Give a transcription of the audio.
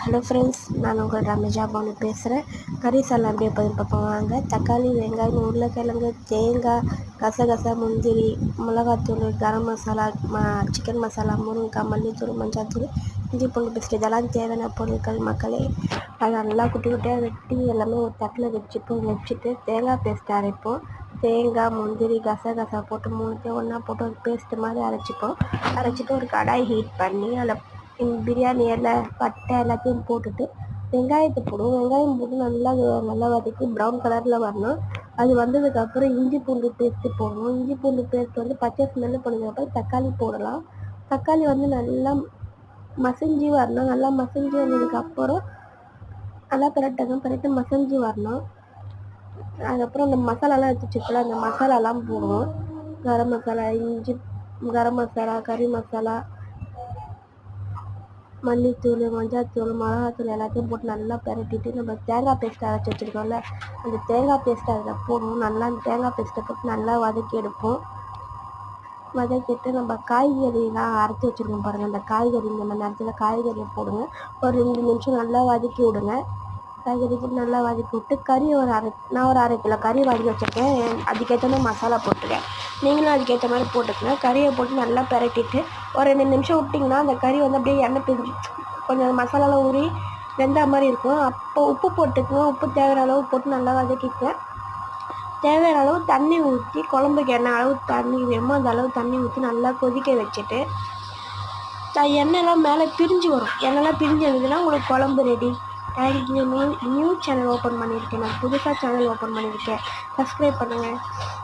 Hello friends, நான் உங்கள் ரமேஜா பானு பேசுகிறேன். கறி சாதம் அப்படியே பார்ப்போம் வாங்க. தக்காளி, வெங்காயம், உருளைக்கிழங்கு, தேங்காய், கசகசா, முந்திரி, மிளகாத்தூள், கரம் மசாலா, சிக்கன் மசாலா, முருங்கைக்காய், மல்லித்தூள், மஞ்சாத்தூள், இஞ்சி பூண்டு பேஸ்ட், இதெல்லாம் தேவையான பொருட்கள் மக்களே. அதை நல்லா குட்டி குட்டியாக வெட்டி எல்லாமே ஒரு தட்டில் வச்சுட்டு தேங்காய் பேஸ்ட் அரைப்போம். தேங்காய், முந்திரி, கசகசா போட்டு மூணுத்தையும் ஒன்றா போட்டு ஒரு பேஸ்ட் மாதிரி அரைச்சிட்டு ஒரு கடாய் ஹீட் பண்ணி அதில் பிரியாணி இலை, பட்டை எல்லாத்தையும் போட்டுட்டு வெங்காயத்தை போடுவோம். வெங்காயம் போட்டு நல்லா வதக்கி ப்ரௌன் கலரில் வரணும். அது வந்ததுக்கப்புறம் இஞ்சி பூண்டு பேஸ்ட்டு போடணும். இஞ்சி பூண்டு பேஸ்ட் பச்சை ஸ்மெல்லு போனதுக்கப்புறம் தக்காளி போடலாம். தக்காளி நல்லா மசிஞ்சு வரணும். நல்லா மசிஞ்சு வந்ததுக்கப்புறம் நல்லா பரட்டு மசிஞ்சு வரணும். அதுக்கப்புறம் அந்த மசாலாலாம் எடுத்து வச்சுக்கலாம். அந்த மசாலாலாம் போடுவோம். கரம் மசாலா, கறி மசாலா, மல்லித்தூள், மஞ்சாத்தூள், மிளகாத்தூள் எல்லாத்தையும் போட்டு நல்லா பரட்டிட்டு நம்ம தேங்காய் பேஸ்ட் அரைச்சி வச்சுருக்கோம்ல, அந்த தேங்காய் பேஸ்ட்டை அதில் போடுவோம். நல்லா அந்த தேங்காய் பேஸ்ட்டை போட்டு நல்லா வதக்கி எடுப்போம். வதக்கிட்டு நம்ம காய்கறிலாம் அரைச்சி வச்சுருக்கோம் பாருங்கள், அந்த காய்கறி இந்த நேரத்தில் காய்கறியை போடுங்க. ஒரு 2 நிமிஷம் நல்லா வதக்கி விடுங்க. காய்கறி போட்டு நல்லா வதக்கி விட்டு கறி நான் ஒரு 1/2 கிலோ கறி வாங்கி வச்சுருக்கேன். அதுக்கேற்ற மாதிரி மசாலா போட்டுருக்கேன். நீங்களும் அதுக்கேற்ற மாதிரி போட்டுக்கங்க. கறியை போட்டு நல்லா பரட்டிட்டு ஒரு 2 நிமிஷம் விட்டிங்கன்னா அந்த கறி அப்படியே எண்ணெய் பிரிஞ்சு கொஞ்சம் மசாலாலாம் ஊறி வெந்தா மாதிரி இருக்கும். அப்போ உப்பு போட்டுக்கங்க. உப்பு தேவையான அளவு போட்டு நல்லா வதக்கிக்க. தேவையான அளவு தண்ணி ஊற்றி, குழம்புக்கு என்ன அளவு தண்ணி வேணுமோ அந்த அளவு தண்ணி ஊற்றி நல்லா கொதிக்க வச்சுட்டு எண்ணெய்லாம் மேலே பிரிஞ்சு வரும். எண்ணெய்லாம் பிரிஞ்சு வந்ததுன்னா உங்களுக்கு குழம்பு ரெடி. நியூ சேனல் ஓப்பன் பண்ணியிருக்கேன். நான் புதுசாக சேனல் ஓப்பன் பண்ணியிருக்கேன். சப்ஸ்கிரைப் பண்ணுங்கள்.